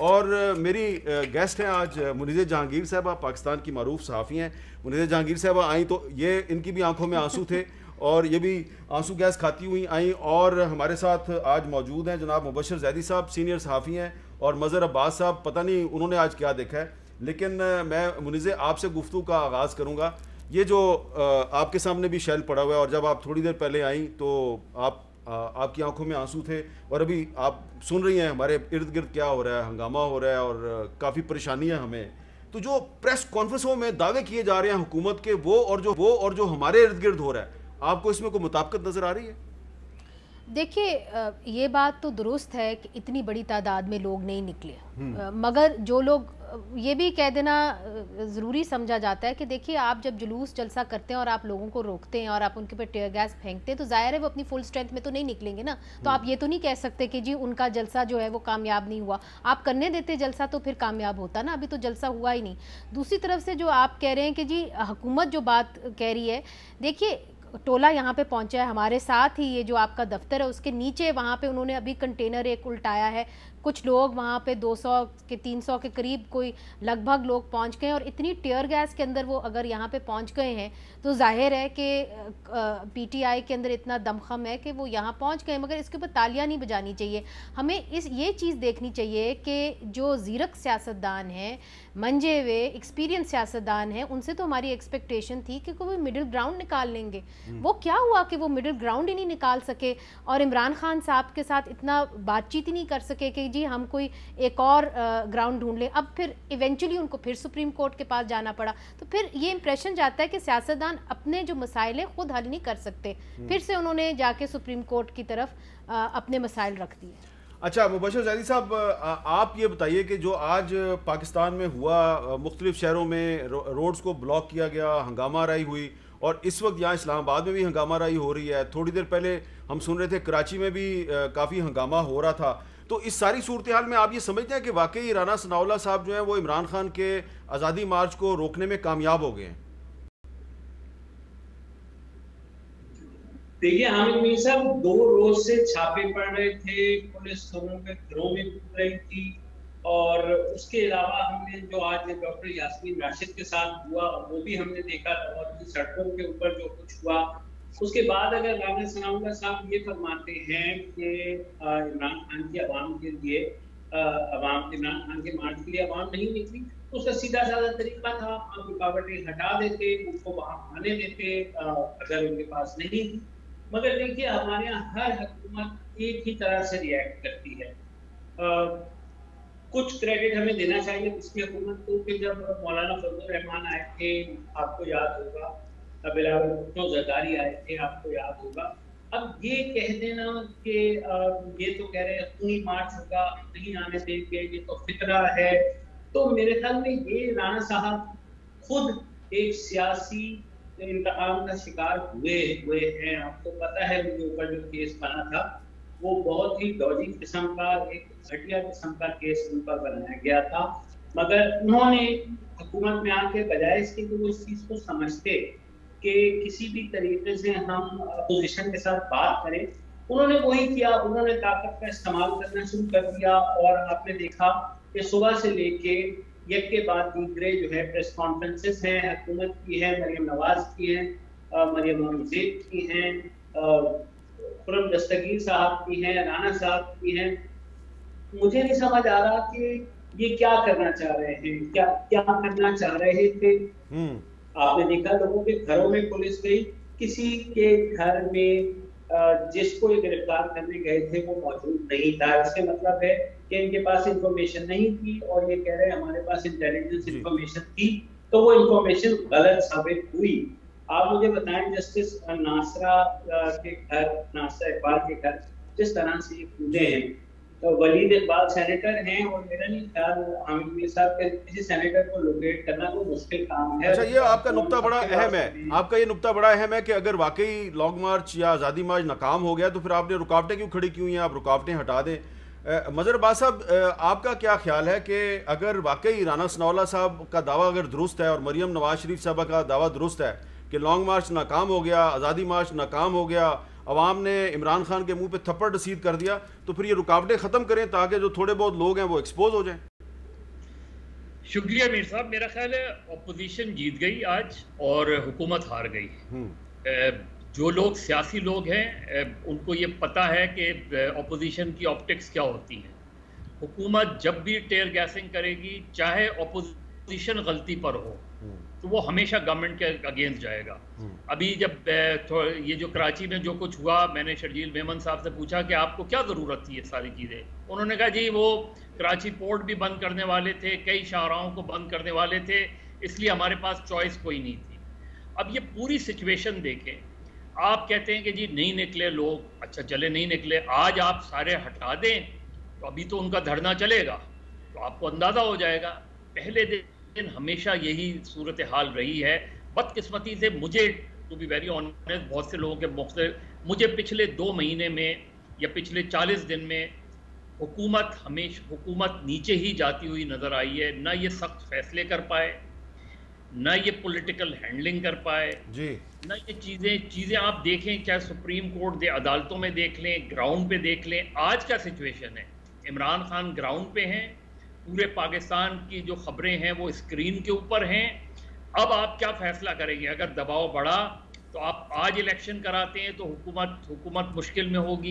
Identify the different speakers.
Speaker 1: और मेरी गेस्ट हैं आज मुनीज़ जहांगीर साहबा, पाकिस्तान की मारूफ सहाफ़ी हैं। मुनीज़ जहांगीर साहबा आई तो ये इनकी भी आंखों में आंसू थे और ये भी आंसू गैस खाती हुई आई। और हमारे साथ आज मौजूद हैं जनाब मुबशर जैदी साहब, सीनियर सहाफ़ी हैं, और मज़हर अब्बास साहब, पता नहीं उन्होंने आज क्या देखा है। लेकिन मैं मुनीज़ आपसे गुफ्तगू का आगाज़ करूँगा। ये जो आपके सामने भी शैल पड़ा हुआ है, और जब आप थोड़ी देर पहले आई तो आपकी आंखों में आंसू थे, और अभी आप सुन रही हैं हमारे इर्द गिर्द क्या हो रहा है, हंगामा हो रहा है और काफ़ी परेशानियां हमें। तो जो प्रेस कॉन्फ्रेंसों में दावे किए जा रहे हैं हुकूमत के, वो और जो हमारे इर्द गिर्द हो रहा है, आपको इसमें कोई मुताबिकत नज़र आ रही है?
Speaker 2: देखिए, ये बात तो दुरुस्त है कि इतनी बड़ी तादाद में लोग नहीं निकले, मगर जो लोग ये भी कह देना ज़रूरी समझा जाता है कि देखिए, आप जब जुलूस जलसा करते हैं और आप लोगों को रोकते हैं और आप उनके ऊपर टीयर गैस फेंकते हैं, तो ज़ाहिर है वो अपनी फुल स्ट्रेंथ में तो नहीं निकलेंगे ना। तो आप ये तो नहीं कह सकते कि जी उनका जलसा जो है वो कामयाब नहीं हुआ। आप करने देते जलसा तो फिर कामयाब होता ना, अभी तो जलसा हुआ ही नहीं। दूसरी तरफ से जो आप कह रहे हैं कि जी हुकूमत जो बात कह रही है, देखिए टोला यहाँ पे पहुंचा है, हमारे साथ ही ये जो आपका दफ्तर है उसके नीचे वहाँ पे उन्होंने अभी कंटेनर एक उल्टाया है। कुछ लोग वहाँ पे 200 के 300 के करीब कोई लगभग लोग पहुँच गए, और इतनी टीयर गैस के अंदर वो अगर यहाँ पे पहुँच गए हैं तो जाहिर है कि पीटीआई के अंदर इतना दमखम है कि वो यहाँ पहुँच गए। मगर इसके ऊपर तालियां नहीं बजानी चाहिए। हमें ये चीज़ देखनी चाहिए कि जो ज़ीरक सियासतदान हैं, मंजे हुए एक्सपीरियंस सियासतदान हैं, उनसे तो हमारी एक्सपेक्टेशन थी कि वो मिडिल ग्राउंड निकाल लेंगे। वो क्या हुआ कि वो मिडिल ग्राउंड ही नहीं निकाल सके, और इमरान खान साहब के साथ इतना बातचीत ही नहीं कर सके कि जी हम कोई एक और ग्राउंड ढूंढ लें। अब फिर इवेंचुअली उनको फिर सुप्रीम कोर्ट के पास जाना पड़ा। तो फिर ये इंप्रेशन जाता है कि सियासतदान अपने जो मसाइल हैं खुद हल नहीं कर सकते, फिर से उन्होंने जाके सुप्रीम कोर्ट की तरफ अपने मसाइल रख दिए।
Speaker 1: अच्छा मुबशर जैदी साहब, आप ये बताइए कि जो आज पाकिस्तान में हुआ, मुख्तलिफ शहरों में रोड्स को ब्लॉक किया गया, हंगामा राई हुई, और इस वक्त यहाँ इस्लामाबाद में भी हंगामा राई हो रही है। थोड़ी देर पहले हम सुन रहे थे कराची में भी काफ़ी हंगामा हो रहा था। तो इस सारी सूरत हाल में आप ये समझते हैं कि वाकई राना सनाउल्लाह साहब जो हैं वो इमरान खान के आज़ादी मार्च को रोकने में कामयाब हो गए हैं?
Speaker 3: देखिए हामिद मीर साहब, 2 रोज से छापे पड़ रहे थे, पुलिस लोगों के घरों में घूम रही थी, और उसके अलावा हमने जो आज डॉक्टर यास्मीन राशिद के साथ हुआ वो भी हमने देखा, और सड़कों के ऊपर जो कुछ हुआ। उसके बाद अगर राना सनाउल्लाह साहब ये फरमाते हैं कि इमरान खान की आवाम के लिए इमरान खान के मार्च के लिए आवाम नहीं निकली, तो उसका सीधा साधा तरीका था, आप रुकावटें हटा देते, उनको वहां आने देते अगर उनके पास नहीं थी। मगर देखिए, हमारे यहाँ हर हुकूमत एक ही तरह से रिएक्ट करती है। कुछ क्रेडिट हमें देना चाहिए पिछली हुकूमत को कि जब मौलाना फजलुर रहमान आए थे, आपको याद होगा, बिलावल भुट्टो जरदारी आए थे, आपको याद होगा। अब ये कह देना कि ये तो कह रहे हैं खूनी मार्च होगा, नहीं आने देंगे, ये तो फितरा है, तो मेरे ख्याल में ये राना साहब खुद एक सियासी इंतकाम का शिकार हुए हैं। आपको पता है उनके ऊपर जो केस बना था वो बहुत ही डॉजी किस्म का, एक घटिया किस्म का केस उन पर बनाया गया था। मगर उन्होंने हुकूमत में आके बजाय इसके कि वो इस चीज को समझते कि किसी भी तरीके से हम अपोजिशन के साथ बात करें, उन्होंने वही किया। उन्होंने ताकत का इस्तेमाल करना शुरू कर दिया, और आपने देखा कि सुबह से लेके एक के बाद दूसरे जो है प्रेस कॉन्फ्रेंसेस हैं, हुकूमत की है, मरियम नवाज की है, मरियम नवाज की हैं, खुर्रम दस्तगीर साहब की हैं, राना साहब की हैं। मुझे नहीं समझ आ रहा कि ये क्या करना चाह रहे हैं, क्या करना चाह रहे थे। आपने देखा लोगों के घरों में पुलिस गई, किसी के घर में जिसको ये गिरफ्तार करने गए थे वो मौजूद नहीं था। इसके मतलब है कि इनके पास इंफॉर्मेशन नहीं थी, और ये कह रहे हैं हमारे पास इंटेलिजेंस इंफॉर्मेशन थी, तो वो इंफॉर्मेशन गलत साबित हुई। आप मुझे बताएं, जस्टिस नासरा के घर, नासरा इकबाल के घर जिस तरह से ये कूदे हैं, तो वलीद इकबाल सेनेटर हैं, और मेरा नहीं ख्याल हामिद मीर साहब के किसी सेनेटर को लोकेट करना तो मुश्किल काम है।
Speaker 1: अच्छा, ये आपका नुक्ता बड़ा अहम है, आपका ये नुक्ता बड़ा अहम है कि अगर वाकई लॉन्ग मार्च या आज़ादी मार्च नाकाम हो गया तो फिर आपने रुकावटें क्यों खड़ी की हुई हैं? आप रुकावटें हटा दें। मज़हर अब्बास साहब, आपका क्या ख्याल है कि अगर वाकई राना सनाउल्लाह साहब का दावा अगर दुरुस्त है और मरियम नवाज शरीफ साहबा का दावा दुरुस्त है कि लॉन्ग मार्च नाकाम हो गया, आज़ादी मार्च नाकाम हो गया, अवाम ने इमरान खान के मुंह पे थप्पड़ रसीद कर दिया, तो फिर ये रुकावटें ख़त्म करें ताकि जो थोड़े बहुत लोग हैं वो एक्सपोज हो जाएं?
Speaker 4: शुक्रिया मीर साहब। मेरा ख्याल है अपोजिशन जीत गई आज और हुकूमत हार गई। जो लोग सियासी लोग हैं उनको ये पता है कि अपोजिशन की ऑप्टिक्स क्या होती हैं। हुकूमत जब भी टेयर गैसिंग करेगी, चाहे अपोजिशन गलती पर हो, तो वो हमेशा गवर्नमेंट के अगेंस्ट जाएगा। अभी जब ये जो कराची में जो कुछ हुआ, मैंने शर्जील मेमन साहब से पूछा कि आपको क्या ज़रूरत थी ये सारी चीज़ें। उन्होंने कहा जी वो कराची पोर्ट भी बंद करने वाले थे, कई शाहराहों को बंद करने वाले थे, इसलिए हमारे पास चॉइस कोई नहीं थी। अब ये पूरी सिचुएशन देखें, आप कहते हैं कि जी नहीं निकले लोग, अच्छा चले नहीं निकले, आज आप सारे हटा दें तो अभी तो उनका धरना चलेगा, तो आपको अंदाज़ा हो जाएगा। पहले दिन हमेशा यही सूरत हाल रही है। बदकिस्मती से मुझे, टू बी वेरी ऑनेस्ट, बहुत से लोगों के मुझे पिछले 2 महीने में या पिछले 40 दिन में हुकूमत नीचे ही जाती हुई नज़र आई है। ना ये सख्त फैसले कर पाए, ना ये पॉलिटिकल हैंडलिंग कर पाए
Speaker 1: जी,
Speaker 4: ना ये चीज़ें आप देखें, चाहे सुप्रीम कोर्ट अदालतों में देख लें, ग्राउंड पे देख लें। आज क्या सिचुएशन है, इमरान खान ग्राउंड पे हैं, पूरे पाकिस्तान की जो खबरें हैं वो स्क्रीन के ऊपर हैं। अब आप क्या फैसला करेंगे? अगर दबाव बढ़ा तो आप आज इलेक्शन कराते हैं तो हुकूमत मुश्किल में होगी।